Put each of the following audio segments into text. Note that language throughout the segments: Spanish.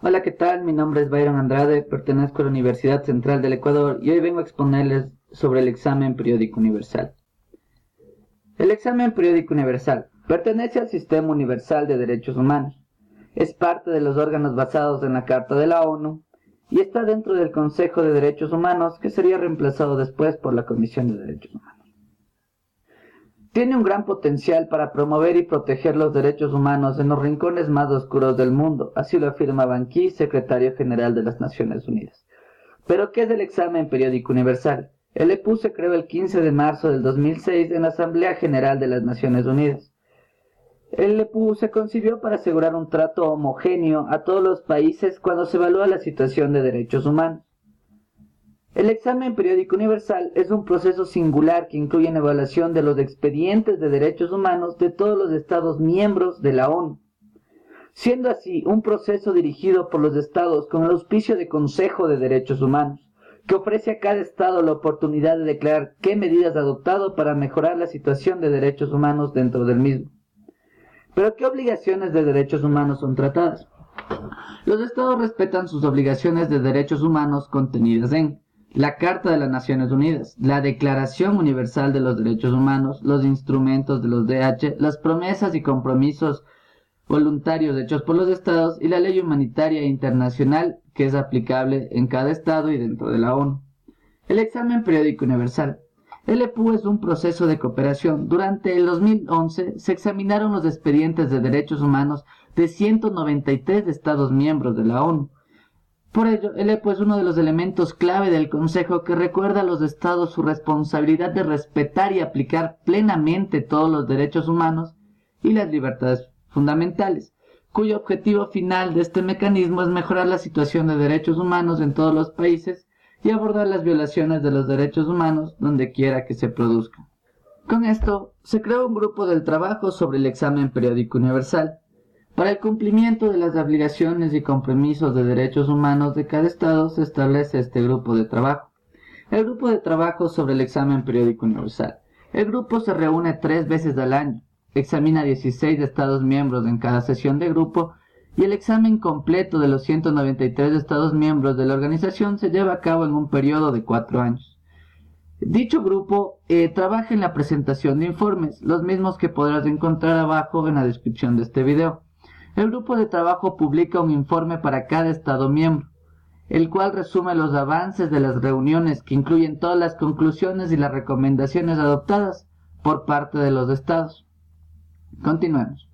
Hola, ¿qué tal? Mi nombre es Byron Andrade, pertenezco a la Universidad Central del Ecuador y hoy vengo a exponerles sobre el examen periódico universal. El examen periódico universal pertenece al Sistema Universal de Derechos Humanos. Es parte de los órganos basados en la Carta de la ONU y está dentro del Consejo de Derechos Humanos, que sería reemplazado después por la Comisión de Derechos Humanos. Tiene un gran potencial para promover y proteger los derechos humanos en los rincones más oscuros del mundo, así lo afirma Ban Ki, secretario general de las Naciones Unidas. ¿Pero qué es el examen periódico universal? El EPU se creó el 15 de marzo del 2006 en la Asamblea General de las Naciones Unidas. El EPU se concibió para asegurar un trato homogéneo a todos los países cuando se evalúa la situación de derechos humanos. El examen periódico universal es un proceso singular que incluye la evaluación de los expedientes de derechos humanos de todos los Estados miembros de la ONU, siendo así un proceso dirigido por los Estados con el auspicio de Consejo de Derechos Humanos, que ofrece a cada Estado la oportunidad de declarar qué medidas ha adoptado para mejorar la situación de derechos humanos dentro del mismo. ¿Pero qué obligaciones de derechos humanos son tratadas? Los Estados respetan sus obligaciones de derechos humanos contenidas en la Carta de las Naciones Unidas, la Declaración Universal de los Derechos Humanos, los instrumentos de los DH, las promesas y compromisos voluntarios hechos por los Estados y la ley humanitaria internacional que es aplicable en cada Estado y dentro de la ONU. El examen periódico universal. El EPU es un proceso de cooperación. Durante el 2011 se examinaron los expedientes de derechos humanos de 193 Estados miembros de la ONU. Por ello, el EPU es uno de los elementos clave del Consejo que recuerda a los Estados su responsabilidad de respetar y aplicar plenamente todos los derechos humanos y las libertades fundamentales, cuyo objetivo final de este mecanismo es mejorar la situación de derechos humanos en todos los países y abordar las violaciones de los derechos humanos donde quiera que se produzcan. Con esto, se creó un grupo de trabajo sobre el examen periódico universal. Para el cumplimiento de las obligaciones y compromisos de derechos humanos de cada Estado se establece este grupo de trabajo. El grupo de trabajo sobre el examen periódico universal. El grupo se reúne 3 veces al año, examina 16 Estados miembros en cada sesión de grupo y el examen completo de los 193 Estados miembros de la organización se lleva a cabo en un periodo de 4 años. Dicho grupo trabaja en la presentación de informes, los mismos que podrás encontrar abajo en la descripción de este video. El grupo de trabajo publica un informe para cada Estado miembro, el cual resume los avances de las reuniones que incluyen todas las conclusiones y las recomendaciones adoptadas por parte de los Estados. Continuemos.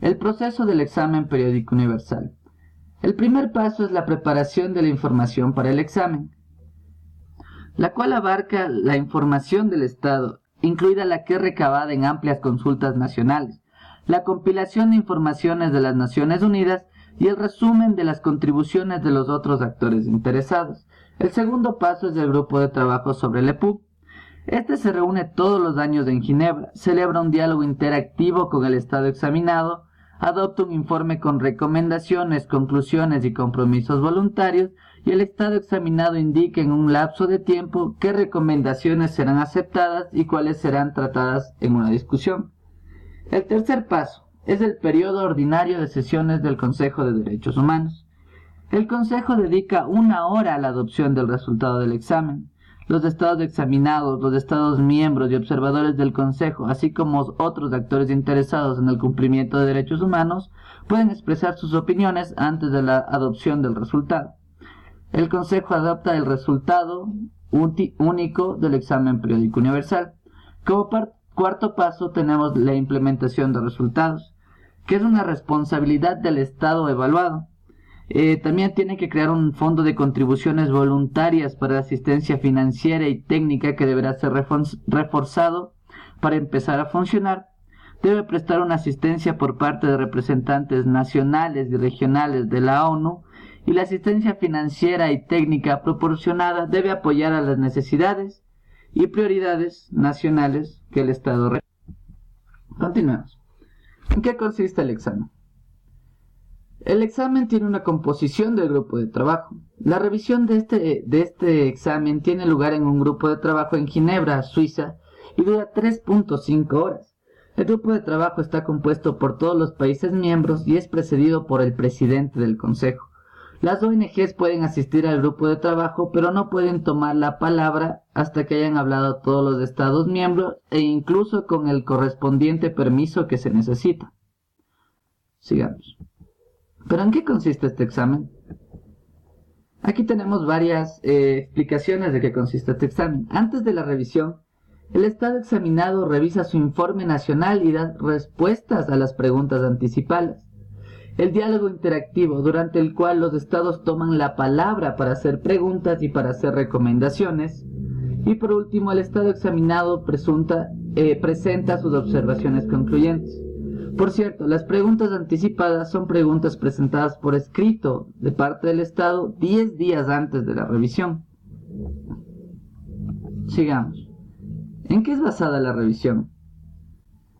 El proceso del examen periódico universal. El primer paso es la preparación de la información para el examen, la cual abarca la información del Estado, incluida la que es recabada en amplias consultas nacionales, la compilación de informaciones de las Naciones Unidas y el resumen de las contribuciones de los otros actores interesados. El segundo paso es el grupo de trabajo sobre el EPU. Este se reúne todos los años en Ginebra, celebra un diálogo interactivo con el Estado examinado, adopta un informe con recomendaciones, conclusiones y compromisos voluntarios y el Estado examinado indica en un lapso de tiempo qué recomendaciones serán aceptadas y cuáles serán tratadas en una discusión. El tercer paso es el periodo ordinario de sesiones del Consejo de Derechos Humanos. El Consejo dedica 1 hora a la adopción del resultado del examen. Los Estados examinados, los Estados miembros y observadores del Consejo, así como otros actores interesados en el cumplimiento de derechos humanos, pueden expresar sus opiniones antes de la adopción del resultado. El Consejo adopta el resultado único del examen periódico universal. Como cuarto paso tenemos la implementación de resultados, que es una responsabilidad del Estado evaluado. También tiene que crear un fondo de contribuciones voluntarias para la asistencia financiera y técnica que deberá ser reforzado para empezar a funcionar. Debe prestar una asistencia por parte de representantes nacionales y regionales de la ONU y la asistencia financiera y técnica proporcionada debe apoyar a las necesidades y prioridades nacionales que el Estado requiere. Continuemos. ¿En qué consiste el examen? El examen tiene una composición del grupo de trabajo. La revisión de este examen tiene lugar en un grupo de trabajo en Ginebra, Suiza, y dura 3.5 horas. El grupo de trabajo está compuesto por todos los países miembros y es precedido por el presidente del Consejo. Las ONGs pueden asistir al grupo de trabajo, pero no pueden tomar la palabra hasta que hayan hablado todos los Estados miembros e incluso con el correspondiente permiso que se necesita. Sigamos. ¿Pero en qué consiste este examen? Aquí tenemos varias explicaciones de qué consiste este examen. Antes de la revisión, el Estado examinado revisa su informe nacional y da respuestas a las preguntas anticipadas. El diálogo interactivo, durante el cual los estados toman la palabra para hacer preguntas y para hacer recomendaciones. Y por último, el estado examinado presenta sus observaciones concluyentes. Por cierto, las preguntas anticipadas son preguntas presentadas por escrito de parte del estado 10 días antes de la revisión. Sigamos. ¿En qué es basada la revisión?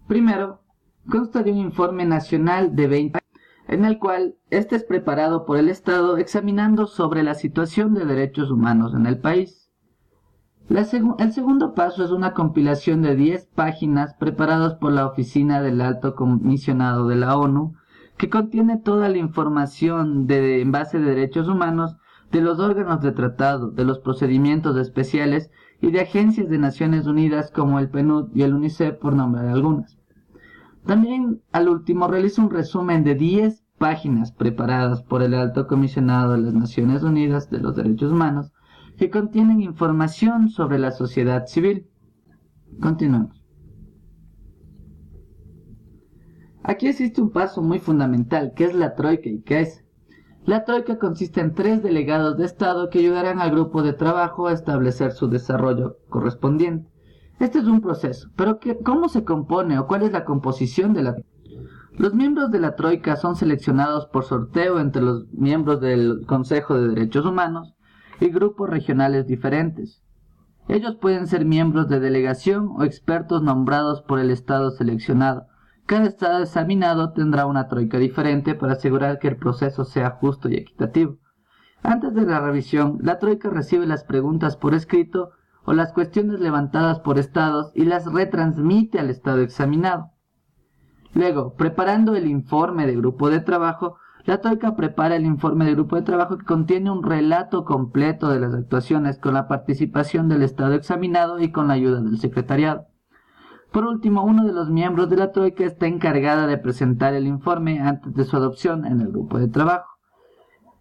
Primero, consta de un informe nacional de 20 en el cual este es preparado por el Estado examinando sobre la situación de derechos humanos en el país. El segundo paso es una compilación de 10 páginas preparadas por la Oficina del Alto Comisionado de la ONU, que contiene toda la información en base de derechos humanos de los órganos de tratado, de los procedimientos especiales y de agencias de Naciones Unidas como el PNUD y el UNICEF, por nombrar algunas. También, al último, realiza un resumen de 10 páginas preparadas por el Alto Comisionado de las Naciones Unidas de los Derechos Humanos que contienen información sobre la sociedad civil. Continuemos. Aquí existe un paso muy fundamental, que es la troika. ¿Y qué es? La troika consiste en 3 delegados de Estado que ayudarán al grupo de trabajo a establecer su desarrollo correspondiente. Este es un proceso, pero ¿cómo se compone o cuál es la composición de la troika? Los miembros de la troika son seleccionados por sorteo entre los miembros del Consejo de Derechos Humanos y grupos regionales diferentes. Ellos pueden ser miembros de delegación o expertos nombrados por el Estado seleccionado. Cada Estado examinado tendrá una troika diferente para asegurar que el proceso sea justo y equitativo. Antes de la revisión, la troika recibe las preguntas por escrito o las cuestiones levantadas por estados y las retransmite al estado examinado. Luego, preparando el informe de grupo de trabajo, la troika prepara el informe de grupo de trabajo que contiene un relato completo de las actuaciones con la participación del estado examinado y con la ayuda del secretariado. Por último, uno de los miembros de la troika está encargada de presentar el informe antes de su adopción en el grupo de trabajo.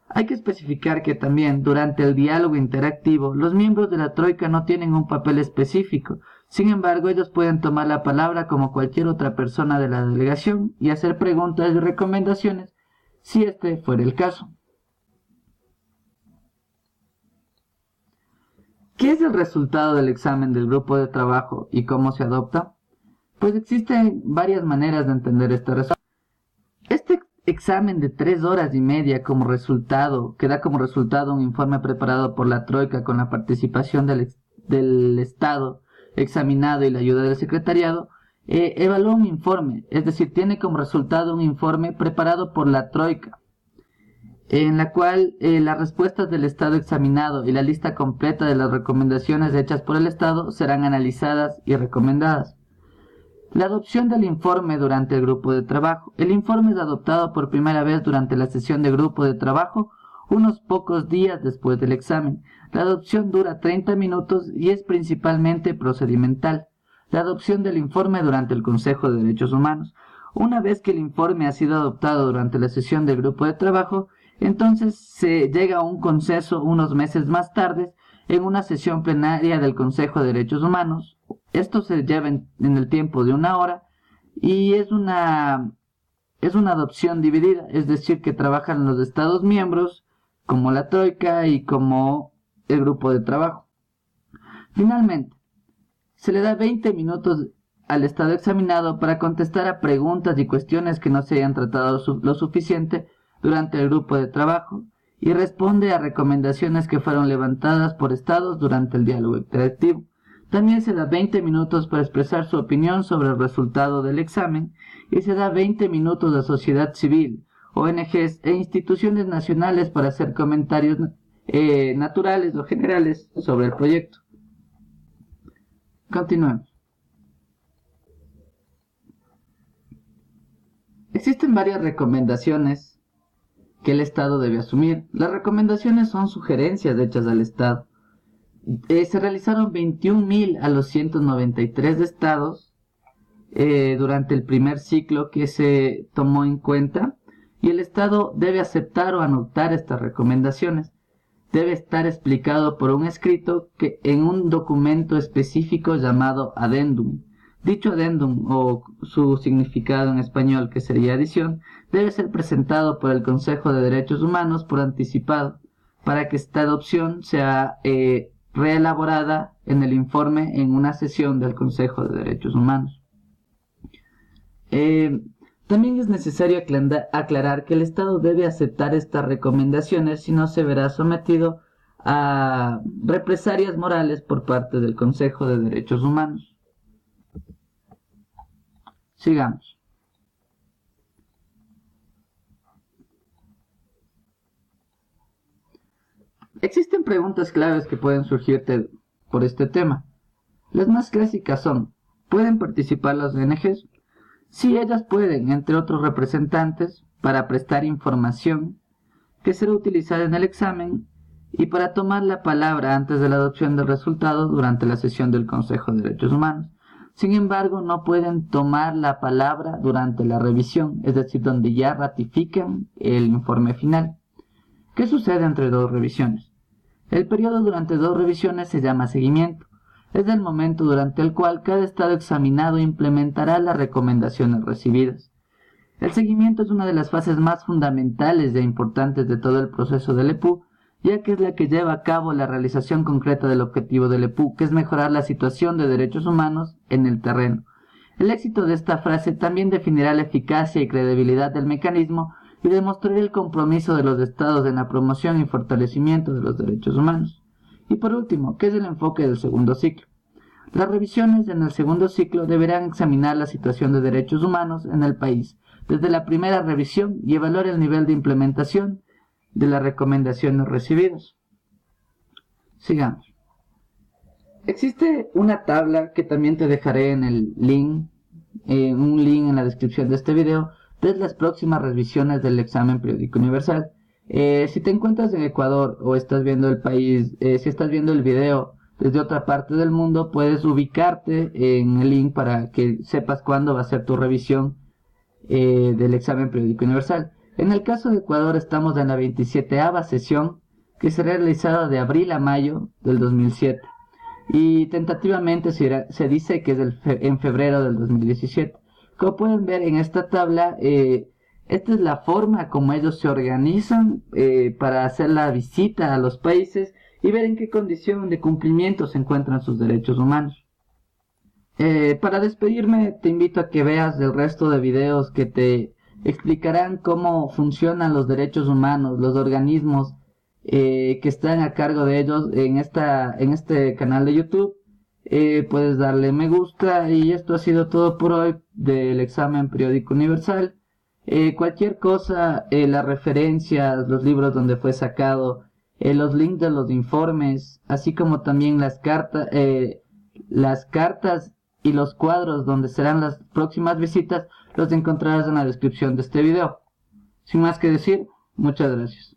Hay que especificar que también, durante el diálogo interactivo, los miembros de la troika no tienen un papel específico. Sin embargo, ellos pueden tomar la palabra como cualquier otra persona de la delegación y hacer preguntas y recomendaciones, si este fuera el caso. ¿Qué es el resultado del examen del grupo de trabajo y cómo se adopta? Pues existen varias maneras de entender este resultado. Este examen de 3 horas y media que da como resultado un informe preparado por la troika con la participación del Estado examinado y la ayuda del secretariado, evalúa un informe, es decir, tiene como resultado un informe preparado por la troika, en la cual las respuestas del Estado examinado y la lista completa de las recomendaciones hechas por el Estado serán analizadas y recomendadas. La adopción del informe durante el grupo de trabajo. El informe es adoptado por primera vez durante la sesión de grupo de trabajo unos pocos días después del examen. La adopción dura 30 minutos y es principalmente procedimental. La adopción del informe durante el Consejo de Derechos Humanos. Una vez que el informe ha sido adoptado durante la sesión del grupo de trabajo, entonces se llega a un consenso unos meses más tarde en una sesión plenaria del Consejo de Derechos Humanos. Esto se lleva en el tiempo de 1 hora y es una adopción dividida, es decir, que trabajan los Estados miembros, como la troika y como el grupo de trabajo. Finalmente, se le da 20 minutos al Estado examinado para contestar a preguntas y cuestiones que no se hayan tratado lo suficiente durante el grupo de trabajo y responde a recomendaciones que fueron levantadas por estados durante el diálogo interactivo. También se da 20 minutos para expresar su opinión sobre el resultado del examen y se da 20 minutos a sociedad civil, ONGs e instituciones nacionales para hacer comentarios naturales o generales sobre el proyecto. Continuemos. Existen varias recomendaciones que el Estado debe asumir. Las recomendaciones son sugerencias hechas al Estado. Se realizaron 21.000 a los 193 estados durante el primer ciclo que se tomó en cuenta, y el Estado debe aceptar o anotar estas recomendaciones. Debe estar explicado por un escrito que en un documento específico llamado adendum. Dicho adendum, o su significado en español, que sería adición, debe ser presentado por el Consejo de Derechos Humanos por anticipado, para que esta adopción sea reelaborada en el informe en una sesión del Consejo de Derechos Humanos. También es necesario aclarar que el Estado debe aceptar estas recomendaciones, si no se verá sometido a represalias morales por parte del Consejo de Derechos Humanos. Sigamos. Existen preguntas claves que pueden surgirte por este tema. Las más clásicas son: ¿pueden participar las ONGs? Sí, ellas pueden, entre otros representantes, para prestar información que será utilizada en el examen y para tomar la palabra antes de la adopción del resultado durante la sesión del Consejo de Derechos Humanos. Sin embargo, no pueden tomar la palabra durante la revisión, es decir, donde ya ratifican el informe final. ¿Qué sucede entre dos revisiones? El periodo durante dos revisiones se llama seguimiento. Es el momento durante el cual cada estado examinado implementará las recomendaciones recibidas. El seguimiento es una de las fases más fundamentales e importantes de todo el proceso del EPU, ya que es la que lleva a cabo la realización concreta del objetivo del EPU, que es mejorar la situación de derechos humanos en el terreno. El éxito de esta fase también definirá la eficacia y credibilidad del mecanismo y demostrará el compromiso de los estados en la promoción y fortalecimiento de los derechos humanos. Y por último, ¿qué es el enfoque del segundo ciclo? Las revisiones en el segundo ciclo deberán examinar la situación de derechos humanos en el país desde la primera revisión y evaluar el nivel de implementación de las recomendaciones recibidas. Sigamos. Existe una tabla que también te dejaré en el link, un link en la descripción de este video, de las próximas revisiones del examen periódico universal. Si te encuentras en Ecuador o estás viendo el país, si estás viendo el video desde otra parte del mundo, puedes ubicarte en el link para que sepas cuándo va a ser tu revisión del examen periódico universal. En el caso de Ecuador estamos en la 27ª sesión, que será realizada de abril a mayo del 2007 y tentativamente se dice que es en febrero del 2017. Como pueden ver en esta tabla, esta es la forma como ellos se organizan para hacer la visita a los países y ver en qué condición de cumplimiento se encuentran sus derechos humanos. Para despedirme, te invito a que veas el resto de videos que te explicarán cómo funcionan los derechos humanos, los organismos que están a cargo de ellos en este canal de YouTube. Puedes darle me gusta, y esto ha sido todo por hoy del examen periódico universal. Cualquier cosa, las referencias, los libros donde fue sacado, los links de los informes, así como también las cartas y los cuadros donde serán las próximas visitas, los encontrarás en la descripción de este video. Sin más que decir, muchas gracias.